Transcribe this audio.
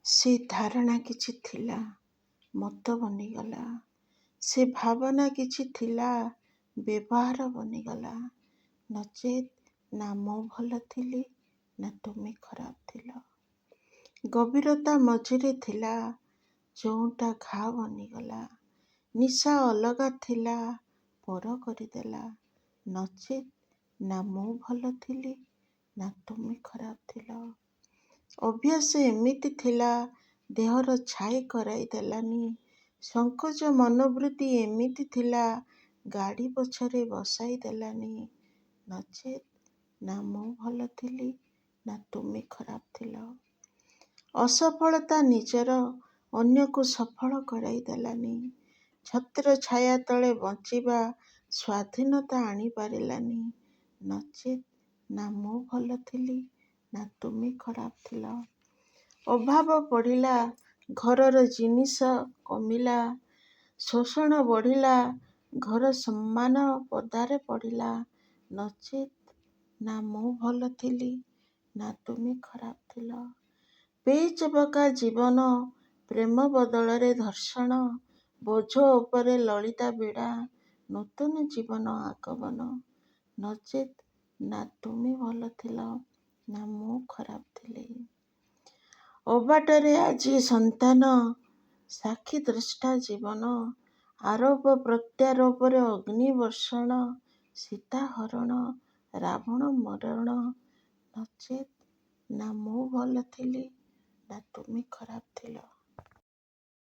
ସେ ଧାରଣା କିଛି ଥିଲା, ମତ ବନିଗଲା। ସେ ଭାବନା କିଛି ଥିଲା, ବ୍ୟବହାର ବନିଗଲା। ନଚେତ୍ ନା ମୁଁ ଭଲ ଥିଲି, ନା ତୁମେ ଖରାପ ଥିଲ। ଗଭୀରତା ମଝିରେ ଥିଲା, ଯୋଉଟା ଘା ବନିଗଲା। ନିଶା ଅଲଗା ଥିଲା, ପର କରିଦେଲା। ନଚେତ୍ ନା ମୁଁ ଭଲ ଥିଲି, ନା ତୁମେ ଖରାପ ଥିଲ। ଅଭ୍ୟାସ ଏମିତି ଥିଲା, ଦେହର ଛାଇ କରାଇ ଦେଲାନି। ସଙ୍କୋଚ ମନୋବୃତ୍ତି ଏମିତି ଥିଲା, ଗାଡ଼ି ପଛରେ ବସାଇ ଦେଲାନି। ନଚେତ୍ ନା ମୁଁ ଭଲ ଥିଲି, ନା ତୁମେ ଖରାପ ଥିଲ। ଅସଫଳତା ନିଜର, ଅନ୍ୟକୁ ସଫଳ କରାଇ ଦେଲାନି। ଛତ୍ର ଛାୟା ତଳେ ବଞ୍ଚିବା ସ୍ୱାଧୀନତା ଆଣିପାରିଲାନି। ନଚେତ୍ ନା ମୁଁ ଭଲ ଥିଲି, ନା ତୁମେ ଖରାପ ଥିଲ। ଅଭାବ ପଡ଼ିଲା, ଘରର ଜିନିଷ କମିଲା। ଶୋଷଣ ବଢ଼ିଲା, ଘର ସମ୍ମାନ ପଦାରେ ପଡ଼ିଲା। ନଚେତ୍ ନା ମୁଁ ଭଲ ଥିଲି, ନା ତୁମେ ଖରାପ ଥିଲ। ପେଚ ପକା ଜୀବନ, ପ୍ରେମ ବଦଳରେ ଧର୍ଷଣ। ବୋଝ ଉପରେ ଲଳିତା ବିଡ଼ା, ନୂତନ ଜୀବନ ଆଗମନ। ନଚେତ୍ ନା ତୁମେ ଭଲ ଥିଲ, ନା ମୁଁ ଖରାପ ଥିଲି। ଅବାଟରେ ଆଜି ସନ୍ତାନ, ସାକ୍ଷୀ ଦ୍ରଷ୍ଟା ଜୀବନ। ଆରୋପ ପ୍ରତ୍ୟାରୋପରେ ଅଗ୍ନି ବର୍ଷଣ। ସୀତା ହରଣ, ରାବଣ ମରଣ। ନଚେତ୍ ନା ମୁଁ ଭଲ ଥିଲି, ନା ତୁମେ ଖରାପ ଥିଲ।